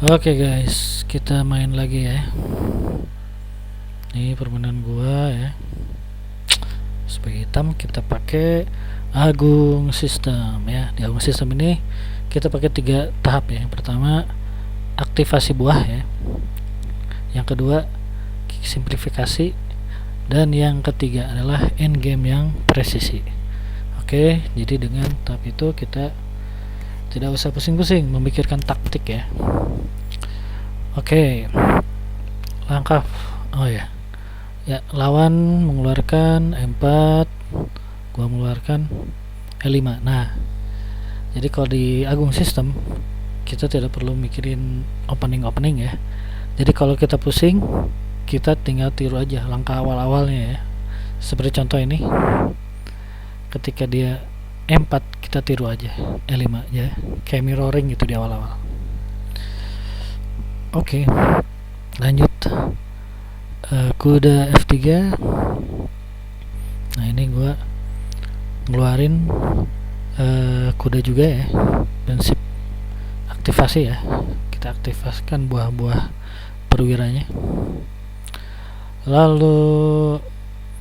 Oke guys, kita main lagi ya. Ini permainan gua ya. Sebagai hitam kita pakai Agung System ya. Di Agung System ini kita pakai 3 tahap ya. Yang pertama aktivasi buah ya. Yang kedua simplifikasi, dan yang ketiga adalah endgame yang presisi. Oke, jadi dengan tahap itu kita tidak usah pusing-pusing memikirkan taktik ya. Oke, langkah lawan mengeluarkan E4, gua mengeluarkan E5. Nah, jadi kalau di Agung System kita tidak perlu mikirin opening ya. Jadi kalau kita pusing, kita tinggal tiru aja langkah awal-awalnya ya. Seperti contoh ini, ketika dia E4 kita tiru aja E5 ya, kayak mirroring gitu di awal-awal. Oke, lanjut. Kuda F3. Nah, ini gua ngeluarin kuda juga ya, prinsip aktivasi ya. Kita aktifasikan buah-buah perwiranya. Lalu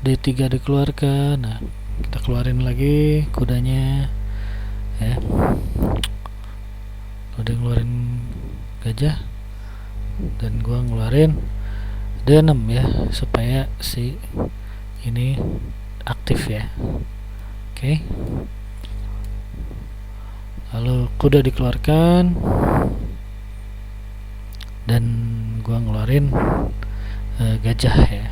D3 dikeluarkan. Nah, kita keluarin lagi kudanya ya. Udah ngeluarin gajah, dan gua ngeluarin D6 ya, supaya si ini aktif ya. Oke. Lalu kuda dikeluarkan, dan gua ngeluarin gajah ya.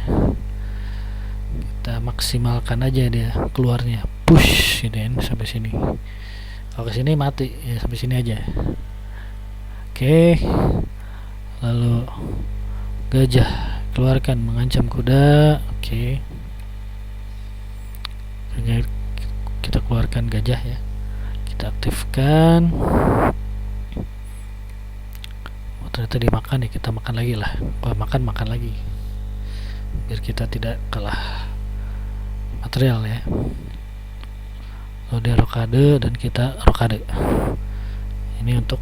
Kita maksimalkan aja dia keluarnya, push gitu ya, sampai sini. Kalau kesini mati ya, sampai sini aja. Oke. Lalu gajah keluarkan mengancam kuda. Oke. Kita keluarkan gajah ya, kita aktifkan. Ternyata dimakan ya, kita makan lagi lah. Kalau makan lagi, biar kita tidak kalah material ya. Lalu dia rokade dan kita rokade. Ini untuk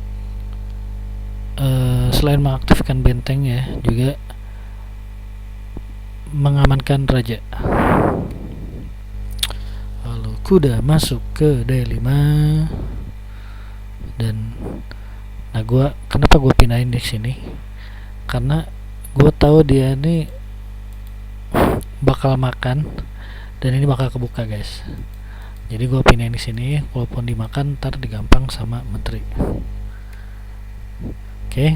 selain mengaktifkan benteng ya, juga mengamankan raja. Lalu kuda masuk ke D5, dan nah kenapa gue pindahin di sini, karena gue tahu dia ini bakal makan dan ini bakal kebuka guys. Jadi gue pindahin di sini, walaupun dimakan ntar digampang sama menteri. Oke.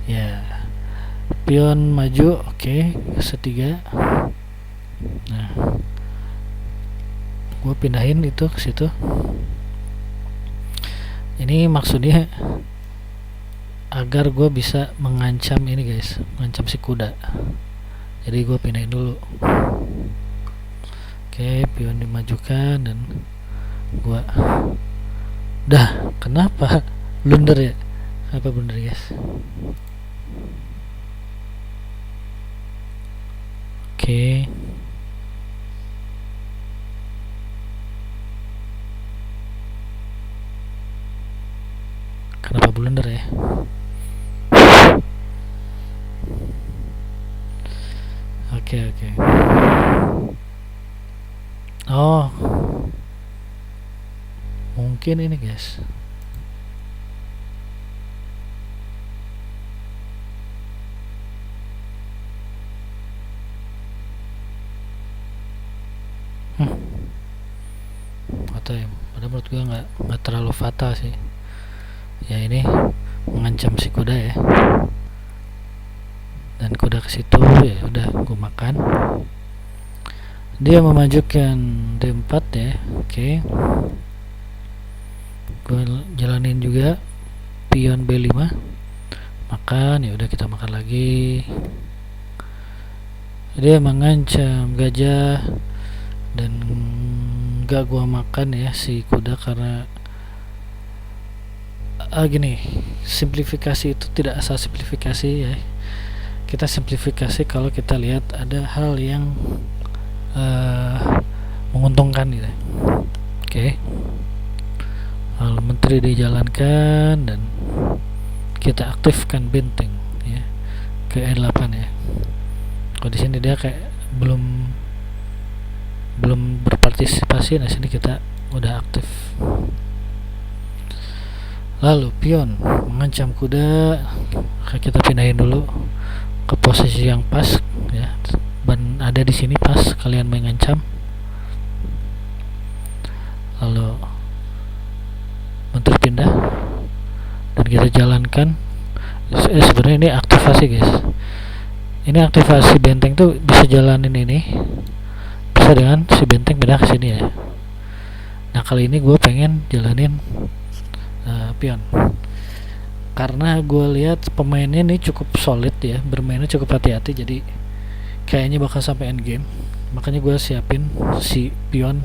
Ya, pion maju. Oke, C3. Nah, gue pindahin itu ke situ. Ini maksudnya agar gue bisa mengancam ini guys, mengancam si kuda. Jadi gue pindahin dulu. Oke, pion dimajukan, dan gue kenapa blunder ya? Apa blunder guys? Oke. Kenapa blunder ya? Oke. Oh, mungkin ini guys. Atau ya, pada menurut gue nggak terlalu fatal sih. Ya, ini mengancam si kuda ya, dan kuda ke situ ya udah gue makan. Dia memajukan D4 ya. Oke. Gue jalanin juga pion B5, makan ya udah, kita makan lagi. Dia mengancam gajah, dan gak gua makan ya si kuda, karena gini, simplifikasi itu tidak asal simplifikasi ya. Kita simplifikasi kalau kita lihat ada hal yang menguntungkan gitu. Oke. Lalu menteri dijalankan, dan kita aktifkan benteng ya ke E8 ya. Kalau di sini dia kayak belum berpartisipasi, nah sini kita udah aktif. Lalu pion mengancam kuda, kita pindahin dulu ke posisi yang pas ya, ban ada di sini pas kalian mengancam. Lalu menteri pindah dan kita jalankan. Sebenarnya ini aktivasi guys, ini aktivasi benteng tuh bisa jalanin ini bisa dengan si benteng pindah ke sini ya. Nah kali ini gue pengen jalanin pion karena gue lihat pemainnya ini cukup solid ya, bermainnya cukup hati-hati, jadi kayaknya bakal sampai end game, makanya gue siapin si pion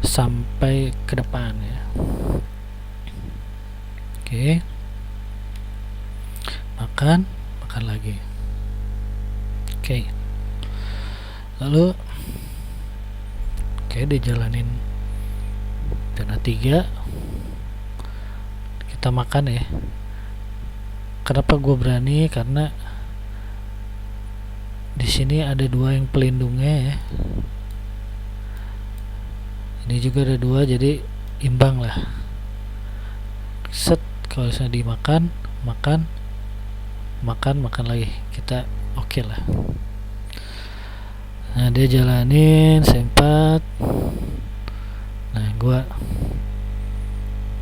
sampai ke depan ya. Oke. Makan lagi. Oke. Lalu dijalanin zona 3. Kita makan ya. Kenapa gue berani? Karena di sini ada 2 yang pelindungnya ya. Ini juga ada 2, jadi imbang lah. Set, kalau misalnya dimakan, makan lagi, kita oke lah. Nah dia jalanin C4, nah gua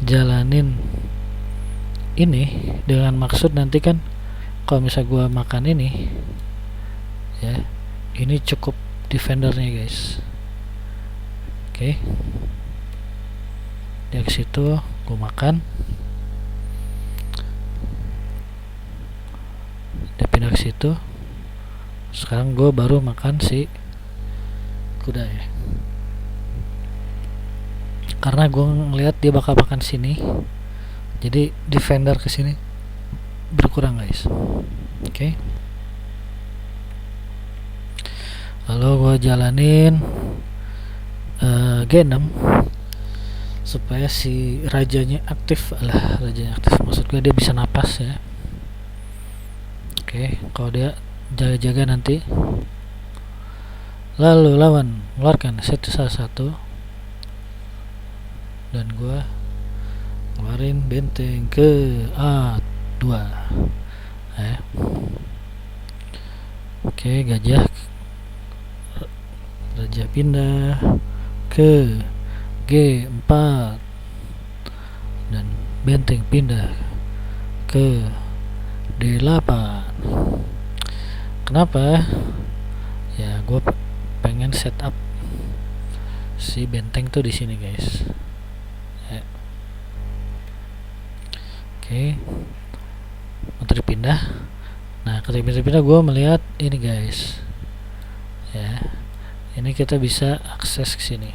jalanin ini dengan maksud nanti kan kalau misalnya gua makan ini ya, ini cukup defendernya guys. Oke. Dia ke situ, gua makan. Dia pindah ke situ. Sekarang gue baru makan si kuda ya. Karena gue ngeliat dia bakal makan sini, jadi defender ke sini berkurang guys. Oke. Lalu gue jalanin G6 supaya si rajanya aktif. Maksud gue dia bisa napas ya. Oke, kalau dia jaga-jaga nanti. Lalu lawan mengeluarkan salah satu dan gua ngeluarin benteng ke A2 Oke, gajah pindah ke G4 dan benteng pindah ke D8. Kenapa? Ya, gue pengen setup si benteng tuh di sini, guys. Ya. Oke. Menteri pindah. Nah, ketika pindah gue melihat ini, guys. Ya. Ini kita bisa akses ke sini.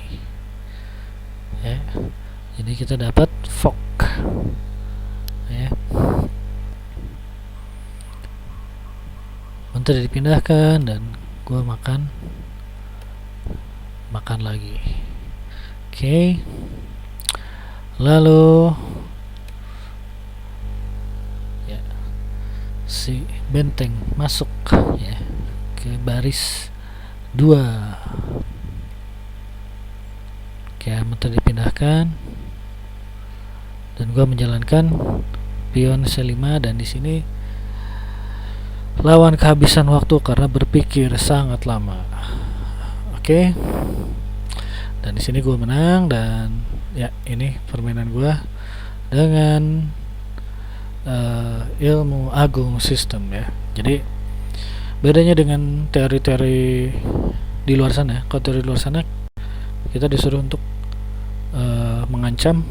Ya. Jadi kita dapat fork. Ya. Menteri dipindahkan dan gue makan lagi. Oke. Lalu ya, si benteng masuk ya ke baris 2. Oke, menteri dipindahkan dan gue menjalankan pion C5 dan di sini lawan kehabisan waktu karena berpikir sangat lama. Oke. Dan di sini gue menang dan ya ini permainan gue dengan ilmu agung sistem ya. Jadi bedanya dengan teori-teori di luar sana. Kalau teori di luar sana kita disuruh untuk mengancam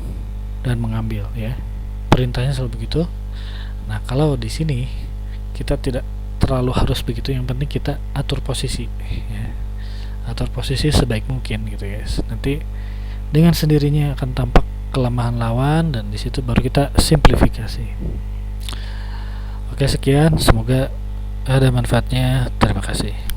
dan mengambil ya. Perintahnya selalu begitu. Nah, kalau di sini kita tidak terlalu harus begitu, yang penting kita atur posisi ya. Atur posisi sebaik mungkin gitu guys. Nanti dengan sendirinya akan tampak kelemahan lawan dan disitu baru kita simplifikasi. Oke, sekian, semoga ada manfaatnya. Terima kasih.